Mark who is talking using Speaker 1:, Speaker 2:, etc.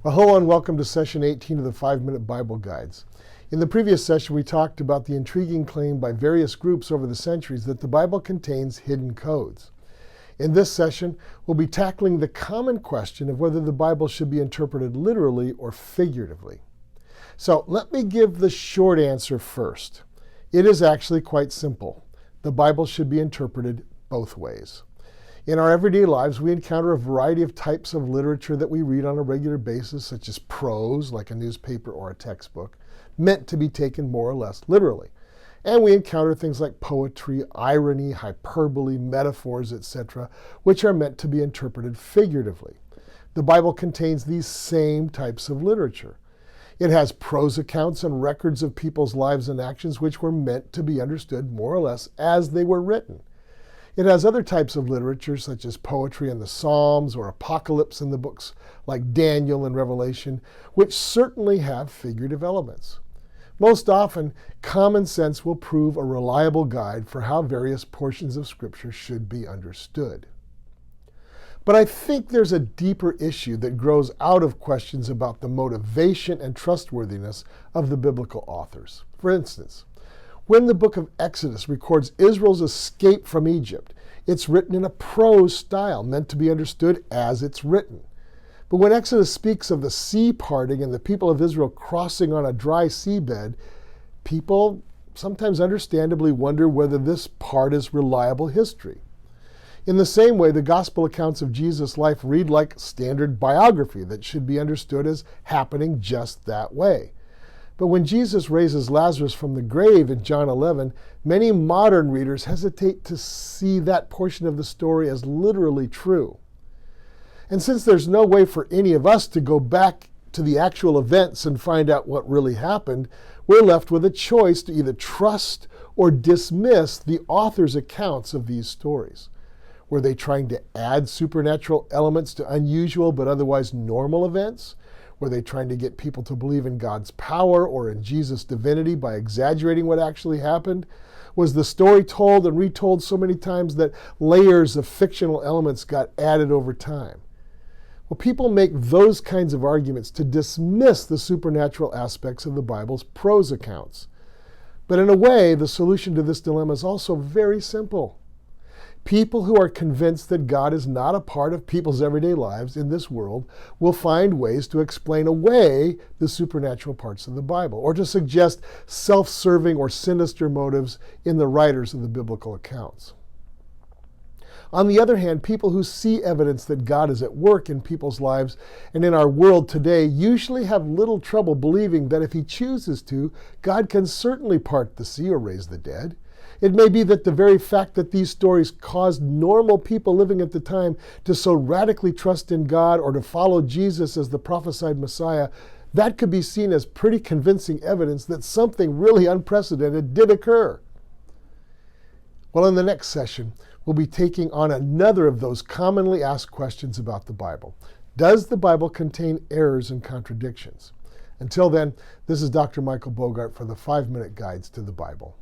Speaker 1: Well, hello and welcome to session 18 of the 5-Minute Bible Guides. In the previous session, we talked about the intriguing claim by various groups over the centuries that the Bible contains hidden codes. In this session, we'll be tackling the common question of whether the Bible should be interpreted literally or figuratively. So let me give the short answer first. It is actually quite simple. The Bible should be interpreted both ways. In our everyday lives, we encounter a variety of types of literature that we read on a regular basis, such as prose, like a newspaper or a textbook, meant to be taken more or less literally. And we encounter things like poetry, irony, hyperbole, metaphors, etc., which are meant to be interpreted figuratively. The Bible contains these same types of literature. It has prose accounts and records of people's lives and actions which were meant to be understood more or less as they were written. It has other types of literature, such as poetry in the Psalms or apocalypse in the books like Daniel and Revelation, which certainly have figurative elements. Most often, common sense will prove a reliable guide for how various portions of Scripture should be understood. But I think there's a deeper issue that grows out of questions about the motivation and trustworthiness of the biblical authors. For instance, when the book of Exodus records Israel's escape from Egypt, it's written in a prose style, meant to be understood as it's written. But when Exodus speaks of the sea parting and the people of Israel crossing on a dry seabed, people sometimes understandably wonder whether this part is reliable history. In the same way, the gospel accounts of Jesus' life read like standard biography that should be understood as happening just that way. But when Jesus raises Lazarus from the grave in John 11, many modern readers hesitate to see that portion of the story as literally true. And since there's no way for any of us to go back to the actual events and find out what really happened, we're left with a choice to either trust or dismiss the author's accounts of these stories. Were they trying to add supernatural elements to unusual but otherwise normal events? Were they trying to get people to believe in God's power or in Jesus' divinity by exaggerating what actually happened? Was the story told and retold so many times that layers of fictional elements got added over time? Well, people make those kinds of arguments to dismiss the supernatural aspects of the Bible's prose accounts. But in a way, the solution to this dilemma is also very simple. People who are convinced that God is not a part of people's everyday lives in this world will find ways to explain away the supernatural parts of the Bible, or to suggest self-serving or sinister motives in the writers of the biblical accounts. On the other hand, people who see evidence that God is at work in people's lives and in our world today usually have little trouble believing that if He chooses to, God can certainly part the sea or raise the dead. It may be that the very fact that these stories caused normal people living at the time to so radically trust in God or to follow Jesus as the prophesied Messiah, that could be seen as pretty convincing evidence that something really unprecedented did occur. Well, in the next session, we'll be taking on another of those commonly asked questions about the Bible. Does the Bible contain errors and contradictions? Until then, this is Dr. Michael Bogart for the 5-Minute Guides to the Bible.